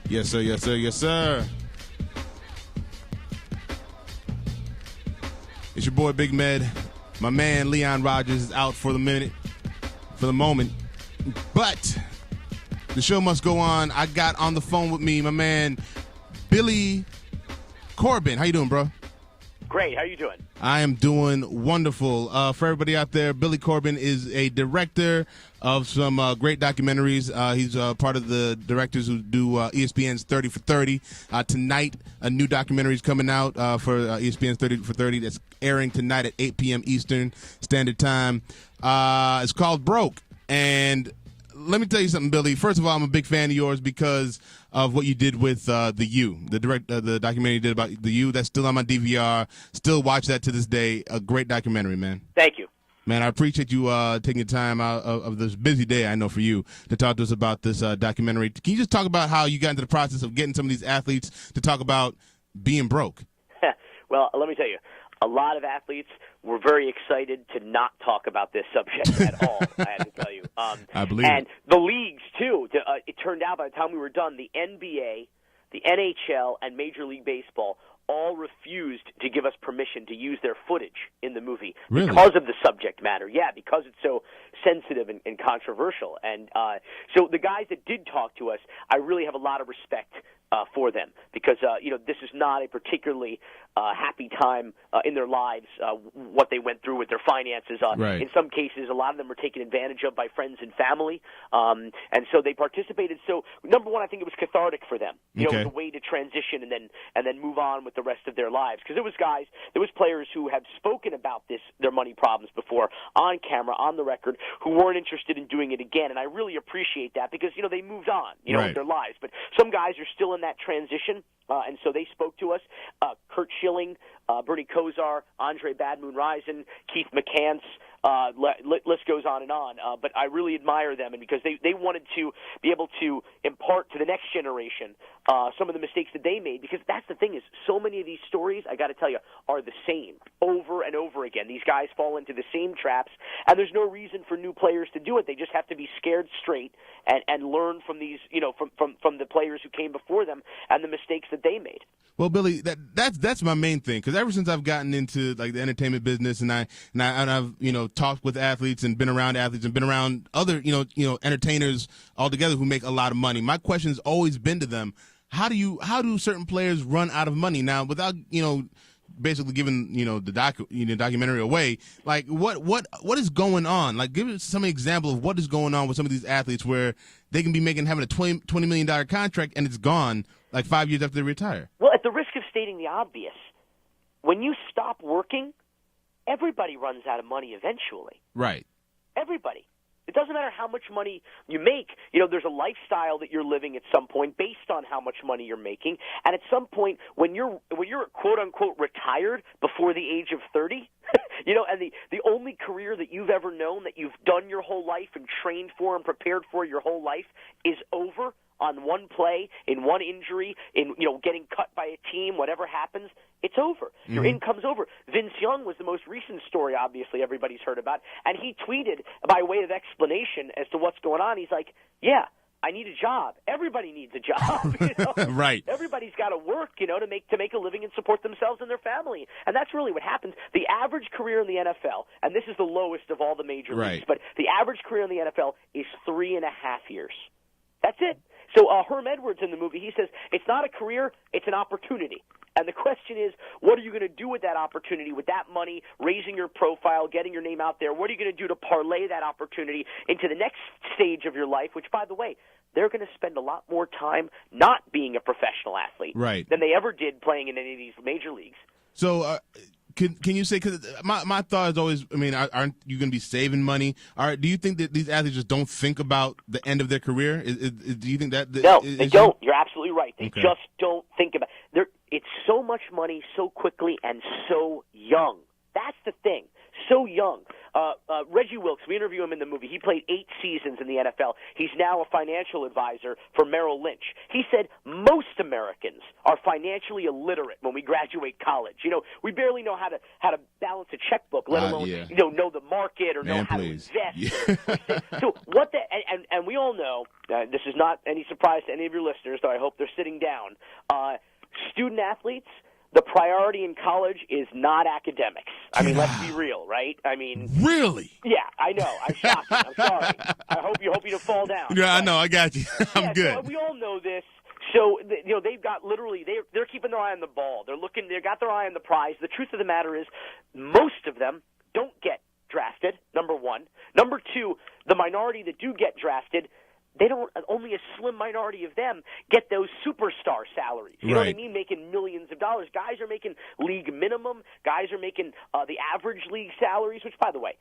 Yes, sir. Yes, sir. Yes, sir. It's your boy Big Med. My man Leon Rogers is out for the moment. But the show must go on. I got on the phone with me my man Billy Corben. How you doing, bro? Great. How you doing? I am doing wonderful. For everybody out there, Billy Corben is a director of some great documentaries. He's part of the directors who do ESPN's 30 for 30. Tonight, a new documentary is coming out for ESPN's 30 for 30 that's airing tonight at 8 p.m. Eastern Standard Time. It's called Broke. And let me tell you something, Billy. First of all, I'm a big fan of yours because of what you did with the U, the documentary you did about the U. That's still on my DVR. Still watch that to this day. A great documentary, man. Thank you. Man, I appreciate you taking your time out of this busy day, I know, for you, to talk to us about this documentary. Can you just talk about how you got into the process of getting some of these athletes to talk about being broke? Well, let me tell you, a lot of athletes were very excited to not talk about this subject at all, I have to tell you. I believe and the leagues, too. It turned out by the time we were done, the NBA, the NHL, and Major League Baseball all refused to give us permission to use their footage in the movie because of the subject matter. Yeah, because it's so sensitive and controversial. And so the guys that did talk to us, I really have a lot of respect for them because, this is not a particularly happy time in their lives, what they went through with their finances. Right. In some cases, a lot of them were taken advantage of by friends and family, and so they participated. So, number one, I think it was cathartic for them. It was a way to transition and then move on with the rest of their lives. Because there was players who have spoken about their money problems before on camera, on the record, who weren't interested in doing it again. And I really appreciate that because, they moved on, with their lives. But some guys are still in that transition, and so they spoke to us. Kurt Schilling, Bernie Kosar, Andre Bad Moon Rison, Keith McCants, list goes on and on. But I really admire them, and because they wanted to be able to impart to the next generation some of the mistakes that they made. Because that's the thing is, so many of these stories, I got to tell you, are the same over and over again. These guys fall into the same traps, and there's no reason for new players to do it. They just have to be scared straight and learn from these, from the players who came before them and the mistakes that they made. Well, Billy, that's my main thing, because ever since I've gotten into like the entertainment business and I've talked with athletes and been around athletes and been around other entertainers altogether who make a lot of money, my question has always been to them: how do certain players run out of money? Now, without basically giving the documentary away, like what is going on? Like, give us some example of what is going on with some of these athletes where they can be having a $20 million contract and it's gone like 5 years after they retire. Well, at the risk of stating the obvious, when you stop working, everybody runs out of money eventually. Right. Everybody. It doesn't matter how much money you make. There's a lifestyle that you're living at some point based on how much money you're making. And at some point, when you're quote unquote retired before the age of 30, and the only career that you've ever known, that you've done your whole life and trained for and prepared for your whole life, is over on one play, in one injury, in getting cut by a team, whatever happens, it's over. Your income's over. Vince Young was the most recent story, obviously, everybody's heard about, and he tweeted by way of explanation as to what's going on. He's like, yeah, I need a job. Everybody needs a job. Right. Everybody's got to work, to make a living and support themselves and their family. And that's really what happens. The average career in the NFL, and this is the lowest of all the major leagues, but the average career in the NFL is 3.5 years. That's it. So Herm Edwards in the movie, he says, it's not a career, it's an opportunity. And the question is, what are you going to do with that opportunity, with that money, raising your profile, getting your name out there? What are you going to do to parlay that opportunity into the next stage of your life, which, by the way, they're going to spend a lot more time not being a professional athlete than they ever did playing in any of these major leagues. So Can you say, because my thought is always, aren't you going to be saving money? Do you think that these athletes just don't think about the end of their career? Do you think that? No, they don't. You're absolutely right. They just don't think about it. It's so much money so quickly and so young. That's the thing. So young. Reggie Wilkes, we interview him in the movie. He played 8 seasons in the NFL. He's now a financial advisor for Merrill Lynch. He said most Americans are financially illiterate when we graduate college. You know, we barely know how to balance a checkbook, let alone know the market or know how to invest. Yeah. So what the and we all know this is not any surprise to any of your listeners, though I hope they're sitting down. Student athletes, the priority in college is not academics. I mean, let's be real, right? I mean, really? Yeah, I know. I'm shocked. I'm sorry. I hope you don't fall down. Yeah, I know. I got you. I'm good. So we all know this. So they've got literally they're keeping their eye on the ball. They got their eye on the prize. The truth of the matter is, most of them don't get drafted. Number one. Number two, the minority that do get drafted, they don't. Only a slim minority of them get those superstar salaries. You know what I mean? Making millions of dollars. Guys are making league minimum. Guys are making the average league salaries. Which, by the way,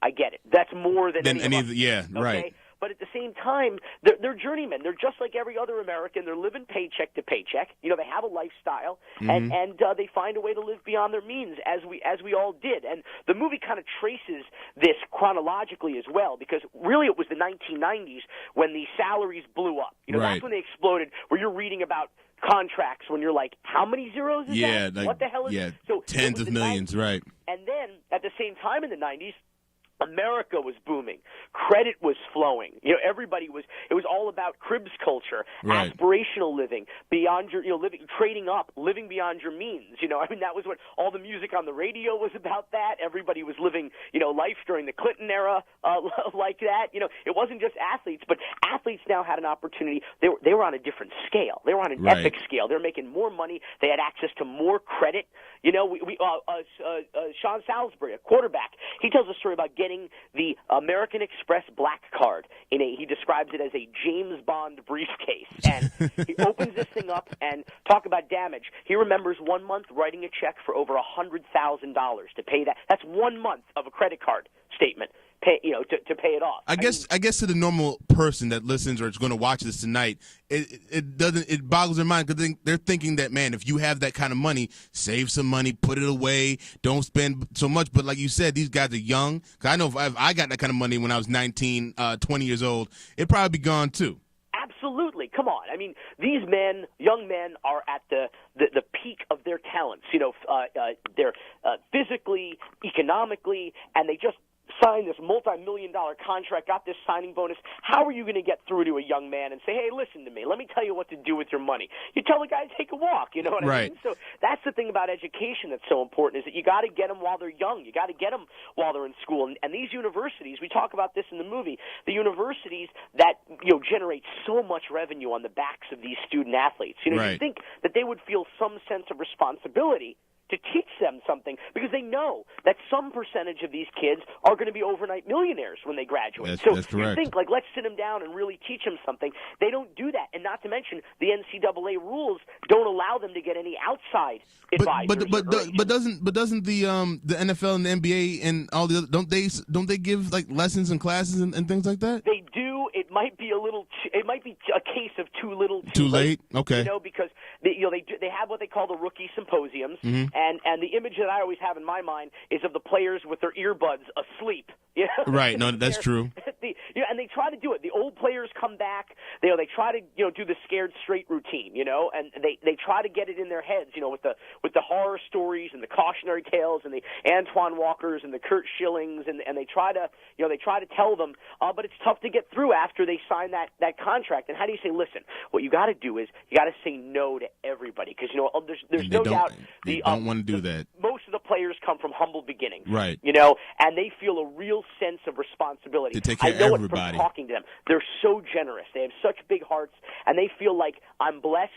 I get it. That's more than any of us. Yeah, okay? right. But at the same time, they're journeymen. They're just like every other American. They're living paycheck to paycheck. You know, they have a lifestyle, and they find a way to live beyond their means, as we all did. And the movie kind of traces this chronologically as well, because really it was the 1990s when the salaries blew up. You know, that's when they exploded. Where you're reading about contracts when you're like, how many zeros is that? Like, what the hell is it? So tens of millions, right? And then at the same time in the 90s. America was booming. Credit was flowing. You know, it was all about cribs culture, aspirational living, beyond your, living, trading up, living beyond your means. You know, I mean, that was what all the music on the radio was about. That everybody was living, life during the Clinton era like that. You know, it wasn't just athletes, but athletes now had an opportunity. They were on a different scale. They were on an epic scale. They were making more money. They had access to more credit. You know, Sean Salisbury, a quarterback, he tells a story about getting the American Express Black Card he describes it as a James Bond briefcase, and he opens this thing up and talk about damage. He remembers 1 month writing a check for over $100,000 to pay that. That's 1 month of a credit card statement. To pay it off. I guess to the normal person that listens or is going to watch this tonight, it boggles their mind because they're thinking that, man, if you have that kind of money, save some money, put it away, don't spend so much. But like you said, these guys are young. Because I know if I got that kind of money when I was 19, 20 years old, it'd probably be gone too. Absolutely. Come on. I mean, these young men are at the peak of their talents. They're physically, economically, and they just signed this multi-million-dollar contract, got this signing bonus. How are you going to get through to a young man and say, hey, listen to me, let me tell you what to do with your money? You tell the guy to take a walk, you know what I mean? So that's the thing about education that's so important, is that you got to get them while they're young. You got to get them while they're in school. And these universities, we talk about this in the movie, the universities that generate so much revenue on the backs of these student athletes. You think that they would feel some sense of responsibility to teach them something, because they know that some percentage of these kids are going to be overnight millionaires when they graduate. That's correct. You think, let's sit them down and really teach them something. They don't do that. And not to mention, the NCAA rules don't allow them to get any outside advisors. But doesn't the NFL and the NBA and all the other, don't they give like lessons and classes and things like that? They do. It might be it might be a case of too little, too late. Okay. Because they have what they call the rookie symposiums. And the image that I always have in my mind is of the players with their earbuds asleep. Right. No, that's true. And they try to do it. The old players come back. They try to do the scared straight routine. And they try to get it in their heads. With the horror stories and the cautionary tales and the Antoine Walkers and the Kurt Schillings and they try to tell them. But it's tough to get through after they sign that contract. And how do you say, listen? What you got to do is you got to say no to everybody, because there's no doubt they don't want to do that. Most of the players come from humble beginnings, right? And they feel a real sense of responsibility. To take care I know of everybody. It from talking to them. They're so generous. They have such big hearts, and they feel like, I'm blessed.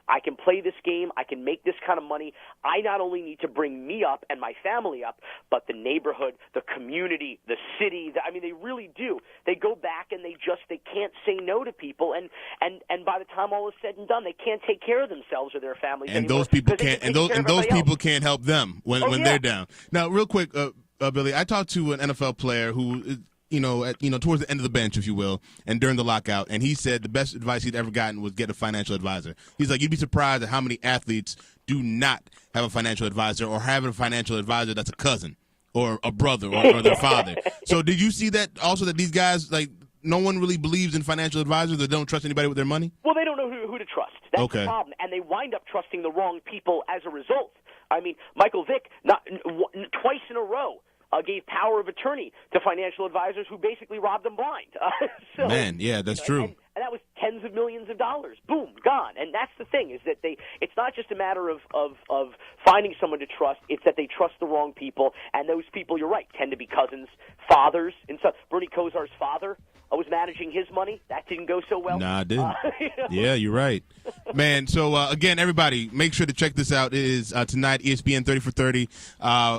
I can play this game. I can make this kind of money. I not only need to bring me up and my family up, but the neighborhood, the community, the city. They really do. They go back and they can't say no to people. And by the time all is said and done, they can't take care of themselves or their families. And anymore, those people can't. And those people can't help them when they're down. Now, real quick, Billy, I talked to an NFL player who, towards the end of the bench, if you will, and during the lockout, and he said the best advice he'd ever gotten was get a financial advisor. He's like, you'd be surprised at how many athletes do not have a financial advisor, or have a financial advisor that's a cousin or a brother or their father. So did you see that also, that these guys, like, no one really believes in financial advisors or don't trust anybody with their money? Well, they don't know who to trust. That's the problem. And they wind up trusting the wrong people as a result. I mean, Michael Vick, twice in a row, gave power of attorney to financial advisors who basically robbed them blind. So, man, yeah, that's true. And that was tens of millions of dollars. Boom, gone. And that's the thing, is that it's not just a matter of finding someone to trust, it's that they trust the wrong people. And those people, you're right, tend to be cousins, fathers. And so Bernie Kosar's father was managing his money. That didn't go so well. Nah, it didn't. Yeah, you're right. Man, so again, everybody, make sure to check this out. It is tonight, ESPN 30 for 30.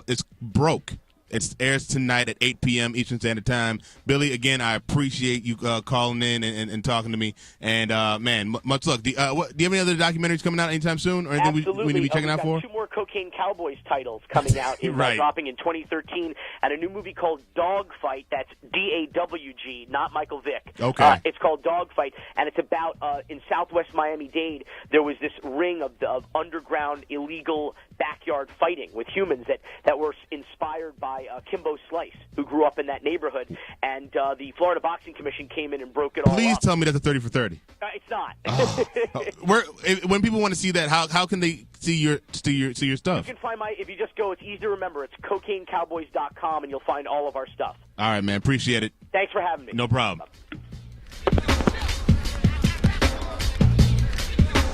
It's Broke. It airs tonight at 8 p.m. Eastern Standard Time. Billy, again, I appreciate you calling in and talking to me. And, man, much luck. Do you have any other documentaries coming out anytime soon, or anything we need to be checking out for? Two more Cocaine Cowboys titles coming out, dropping in 2013, and a new movie called Dogfight. That's D-A-W-G, not Michael Vick. Okay. It's called Dogfight, and it's about in Southwest Miami-Dade, there was this ring of underground illegal backyard fighting with humans that were inspired by Kimbo Slice, who grew up in that neighborhood, and the Florida Boxing Commission came in and broke it all up. Please tell me that's a 30 for 30. It's not. When people want to see that, how can they see your stuff? You can find if you just go, it's easy to remember. It's CocaineCowboys.com, and you'll find all of our stuff. All right, man. Appreciate it. Thanks for having me. No problem.